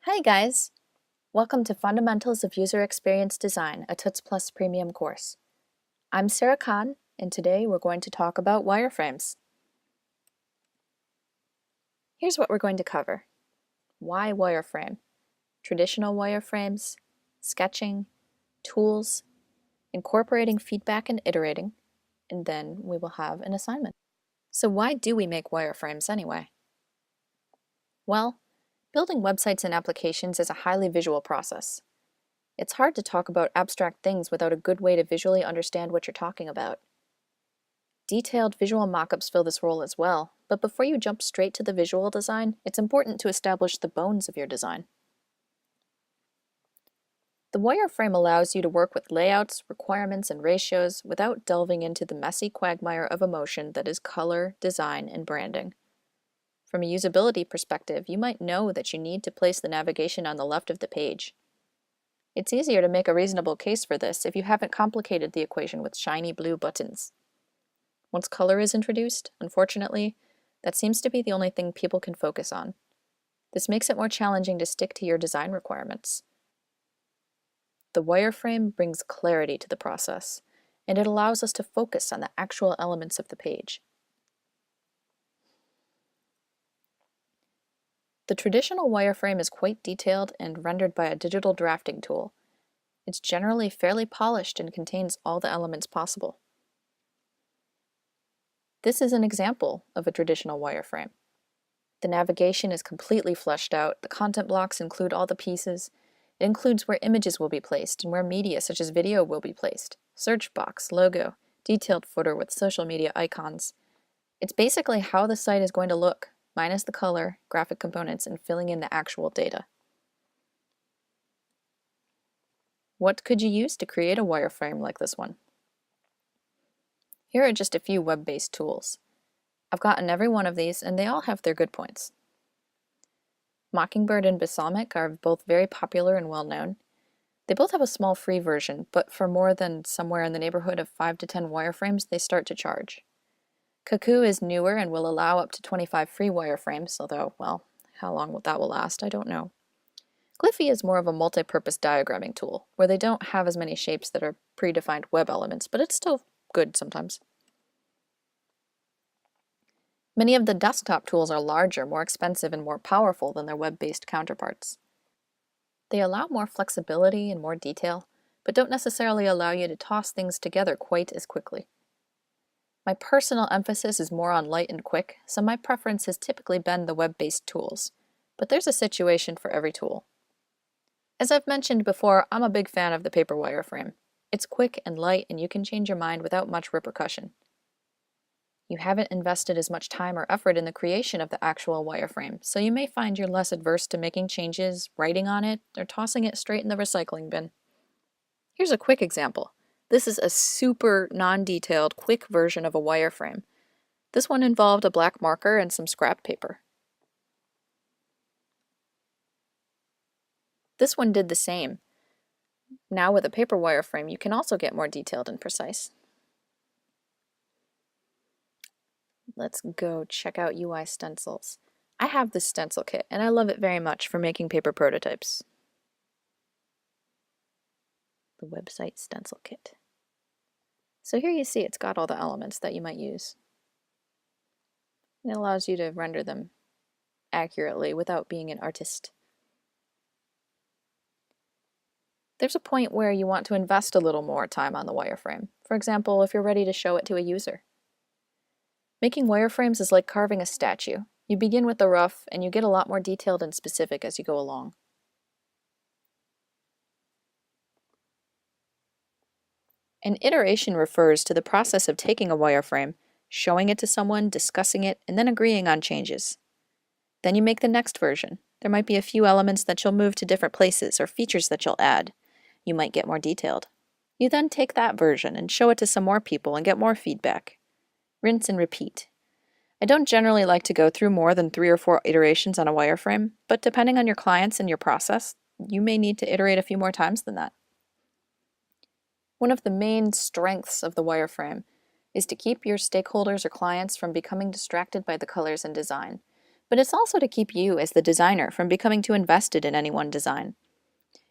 Hi guys! Welcome to Fundamentals of User Experience Design, a TUTS Plus premium course. I'm Sarah Khan, and today we're going to talk about wireframes. Here's what we're going to cover. Why wireframe? Traditional wireframes, sketching, tools, incorporating feedback and iterating, and then we will have an assignment. So why do we make wireframes anyway? Well, building websites and applications is a highly visual process. It's hard to talk about abstract things without a good way to visually understand what you're talking about. Detailed visual mockups fill this role as well, but before you jump straight to the visual design, it's important to establish the bones of your design. The wireframe allows you to work with layouts, requirements, and ratios without delving into the messy quagmire of emotion that is color, design, and branding. From a usability perspective, you might know that you need to place the navigation on the left of the page. It's easier to make a reasonable case for this if you haven't complicated the equation with shiny blue buttons. Once color is introduced, unfortunately, that seems to be the only thing people can focus on. This makes it more challenging to stick to your design requirements. The wireframe brings clarity to the process, and it allows us to focus on the actual elements of the page. The traditional wireframe is quite detailed and rendered by a digital drafting tool. It's generally fairly polished and contains all the elements possible. This is an example of a traditional wireframe. The navigation is completely fleshed out, the content blocks include all the pieces, it includes where images will be placed and where media such as video will be placed, search box, logo, detailed footer with social media icons. It's basically how the site is going to look, minus the color, graphic components, and filling in the actual data. What could you use to create a wireframe like this one? Here are just a few web-based tools. I've gotten every one of these, and they all have their good points. Mockingbird and Balsamiq are both very popular and well-known. They both have a small free version, but for more than somewhere in the neighborhood of 5 to 10 wireframes, they start to charge. Cuckoo is newer and will allow up to 25 free wireframes, although, well, how long that will last, I don't know. Glyphy is more of a multi-purpose diagramming tool, where they don't have as many shapes that are predefined web elements, but it's still good sometimes. Many of the desktop tools are larger, more expensive, and more powerful than their web-based counterparts. They allow more flexibility and more detail, but don't necessarily allow you to toss things together quite as quickly. My personal emphasis is more on light and quick, so my preference has typically been the web-based tools, but there's a situation for every tool. As I've mentioned before, I'm a big fan of the paper wireframe. It's quick and light, and you can change your mind without much repercussion. You haven't invested as much time or effort in the creation of the actual wireframe, so you may find you're less adverse to making changes, writing on it, or tossing it straight in the recycling bin. Here's a quick example. This is a super non-detailed, quick version of a wireframe. This one involved a black marker and some scrap paper. This one did the same. Now with a paper wireframe, you can also get more detailed and precise. Let's go check out UI stencils. I have this stencil kit, and I love it very much for making paper prototypes. The website stencil kit. So here you see it's got all the elements that you might use. And it allows you to render them accurately without being an artist. There's a point where you want to invest a little more time on the wireframe. For example, if you're ready to show it to a user. Making wireframes is like carving a statue. You begin with the rough, and you get a lot more detailed and specific as you go along. An iteration refers to the process of taking a wireframe, showing it to someone, discussing it, and then agreeing on changes. Then you make the next version. There might be a few elements that you'll move to different places or features that you'll add. You might get more detailed. You then take that version and show it to some more people and get more feedback. Rinse and repeat. I don't generally like to go through more than 3 or 4 iterations on a wireframe, but depending on your clients and your process, you may need to iterate a few more times than that. One of the main strengths of the wireframe is to keep your stakeholders or clients from becoming distracted by the colors and design. But it's also to keep you as the designer from becoming too invested in any one design.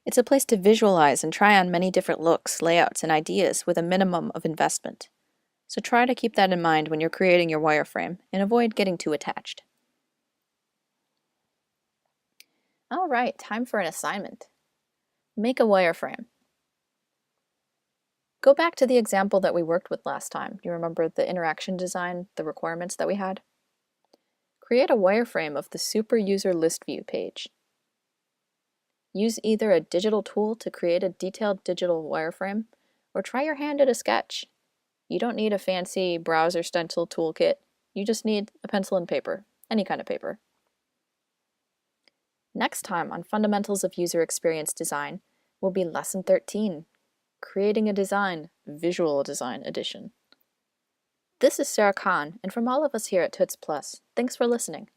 It's a place to visualize and try on many different looks, layouts, and ideas with a minimum of investment. So try to keep that in mind when you're creating your wireframe and avoid getting too attached. All right, time for an assignment. Make a wireframe. Go back to the example that we worked with last time. You remember the interaction design, the requirements that we had? Create a wireframe of the Super User List View page. Use either a digital tool to create a detailed digital wireframe, or try your hand at a sketch. You don't need a fancy browser stencil toolkit. You just need a pencil and paper, any kind of paper. Next time on Fundamentals of User Experience Design will be Lesson 13, Creating a Design, Visual Design Edition. This is Sarah Kahn, and from all of us here at Toots Plus, thanks for listening.